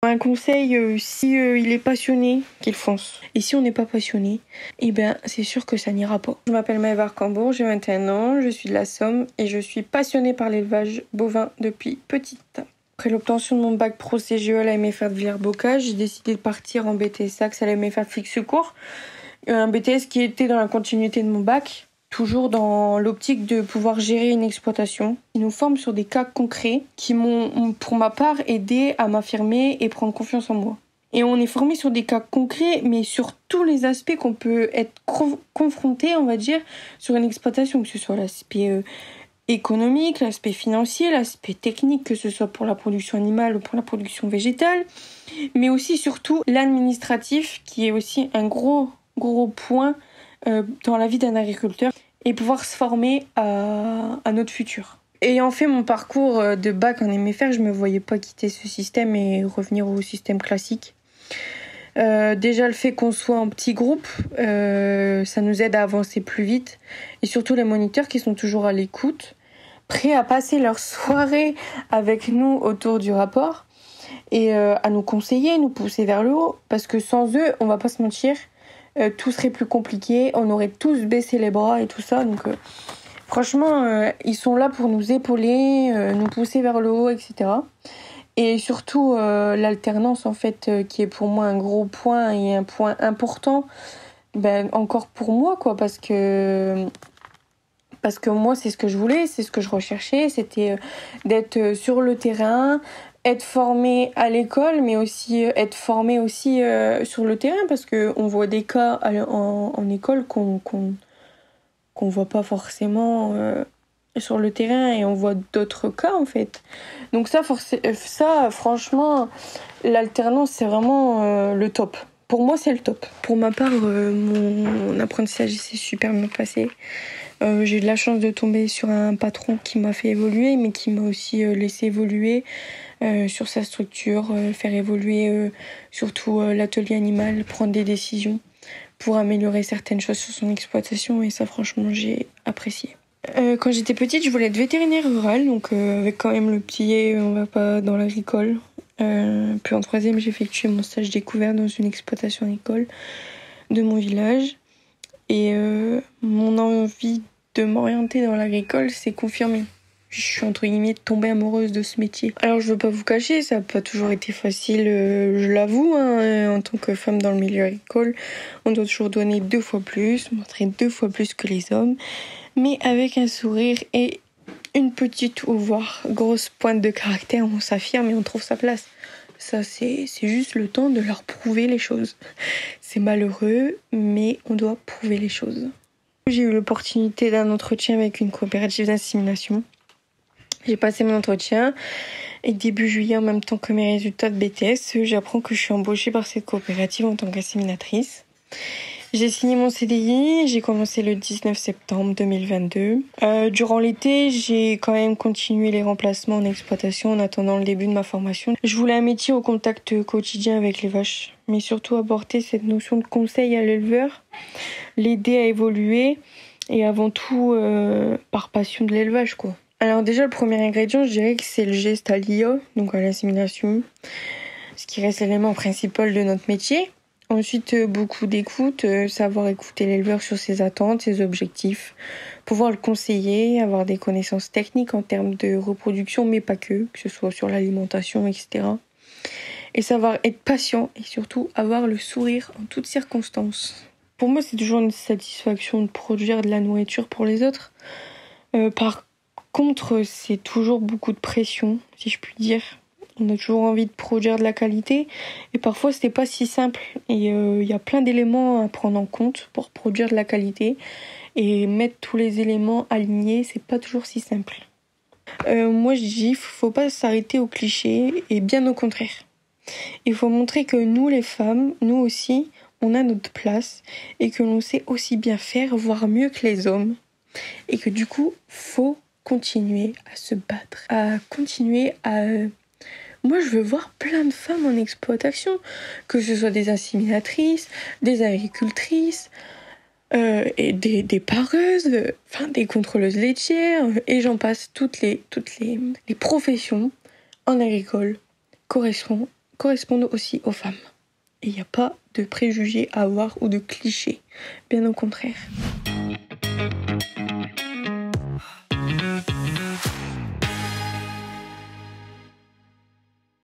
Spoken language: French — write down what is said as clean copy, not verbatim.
Un conseil, si il est passionné, qu'il fonce. Et si on n'est pas passionné, eh ben c'est sûr que ça n'ira pas. Je m'appelle Maëva Arcambourg, j'ai 21 ans, je suis de la Somme et je suis passionnée par l'élevage bovin depuis petite. Après l'obtention de mon bac pro CGE à la MFR de Villers-Bocage, j'ai décidé de partir en BTS Axe à la MFR de Flix-Secours. Un BTS qui était dans la continuité de mon bac, toujours dans l'optique de pouvoir gérer une exploitation. Ils nous forment sur des cas concrets qui m'ont, pour ma part, aidé à m'affirmer et prendre confiance en moi. Et on est formé sur des cas concrets, mais sur tous les aspects qu'on peut être confronté, on va dire, sur une exploitation, que ce soit l'aspect économique, l'aspect financier, l'aspect technique, que ce soit pour la production animale ou pour la production végétale, mais aussi surtout l'administratif, qui est aussi un gros point dans la vie d'un agriculteur, et pouvoir se former à notre futur. Ayant fait mon parcours de bac en MFR, je me voyais pas quitter ce système et revenir au système classique. Déjà le fait qu'on soit en petit groupe, ça nous aide à avancer plus vite, et surtout les moniteurs qui sont toujours à l'écoute, prêts à passer leur soirée avec nous autour du rapport et à nous conseiller, nous pousser vers le haut, parce que sans eux, on va pas se mentir, tout serait plus compliqué, on aurait tous baissé les bras et tout ça. Donc franchement, ils sont là pour nous épauler, nous pousser vers le haut, etc. Et surtout l'alternance, en fait, qui est pour moi un gros point et un point important, encore pour moi, quoi, parce que moi, c'est ce que je voulais, c'est ce que je recherchais, c'était d'être sur le terrain, être formé à l'école, mais aussi être formé aussi sur le terrain, parce qu'on voit des cas en école qu'on voit pas forcément sur le terrain, et on voit d'autres cas, en fait. Donc ça franchement, l'alternance, c'est vraiment le top. Pour moi, c'est le top. Pour ma part, mon apprentissage s'est super bien passé. J'ai eu de la chance de tomber sur un patron qui m'a fait évoluer, mais qui m'a aussi laissé évoluer sur sa structure, faire évoluer surtout l'atelier animal, prendre des décisions pour améliorer certaines choses sur son exploitation, et ça, franchement, j'ai apprécié. Quand j'étais petite, je voulais être vétérinaire rural, donc avec quand même le pied, on va pas dans l'agricole. Puis en 3e, j'ai effectué mon stage découvert dans une exploitation agricole de mon village. Et mon envie de m'orienter dans l'agricole s'est confirmée. Je suis entre guillemets tombée amoureuse de ce métier. Alors je veux pas vous cacher, ça n'a pas toujours été facile, je l'avoue, hein, en tant que femme dans le milieu agricole. On doit toujours donner 2 fois plus, montrer 2 fois plus que les hommes, mais avec un sourire et une petite ou voire grosse pointe de caractère, on s'affirme et on trouve sa place. Ça, c'est juste le temps de leur prouver les choses. C'est malheureux, mais on doit prouver les choses. J'ai eu l'opportunité d'un entretien avec une coopérative d'insémination. J'ai passé mon entretien et début juillet, en même temps que mes résultats de BTS, j'apprends que je suis embauchée par cette coopérative en tant qu'inséminatrice. J'ai signé mon CDI, j'ai commencé le 19 septembre 2022. Durant l'été, j'ai quand même continué les remplacements en exploitation en attendant le début de ma formation. Je voulais un métier au contact quotidien avec les vaches, mais surtout apporter cette notion de conseil à l'éleveur, l'aider à évoluer, et avant tout par passion de l'élevage, quoi. Alors déjà, le premier ingrédient, je dirais que c'est le geste à l'IA, donc à l'insémination, ce qui reste l'élément principal de notre métier. Ensuite, beaucoup d'écoute, savoir écouter l'éleveur sur ses attentes, ses objectifs, pouvoir le conseiller, avoir des connaissances techniques en termes de reproduction, mais pas que ce soit sur l'alimentation, etc. Et savoir être patient et surtout avoir le sourire en toutes circonstances. Pour moi, c'est toujours une satisfaction de produire de la nourriture pour les autres. Par contre, c'est toujours beaucoup de pression, si je puis dire. On a toujours envie de produire de la qualité et parfois c'était pas si simple, et y a plein d'éléments à prendre en compte pour produire de la qualité, et mettre tous les éléments alignés, c'est pas toujours si simple. Moi je dis, faut pas s'arrêter aux clichés, et bien au contraire. Il faut montrer que nous les femmes, nous aussi, on a notre place et que l'on sait aussi bien faire, voire mieux que les hommes, et que du coup faut continuer à se battre, à continuer à... Moi, je veux voir plein de femmes en exploitation, que ce soit des inséminatrices, des agricultrices, et des pareuses, enfin des contrôleuses laitières, et j'en passe. Toutes les professions en agricole correspondent correspondent aussi aux femmes. Et il n'y a pas de préjugés à avoir ou de clichés, bien au contraire.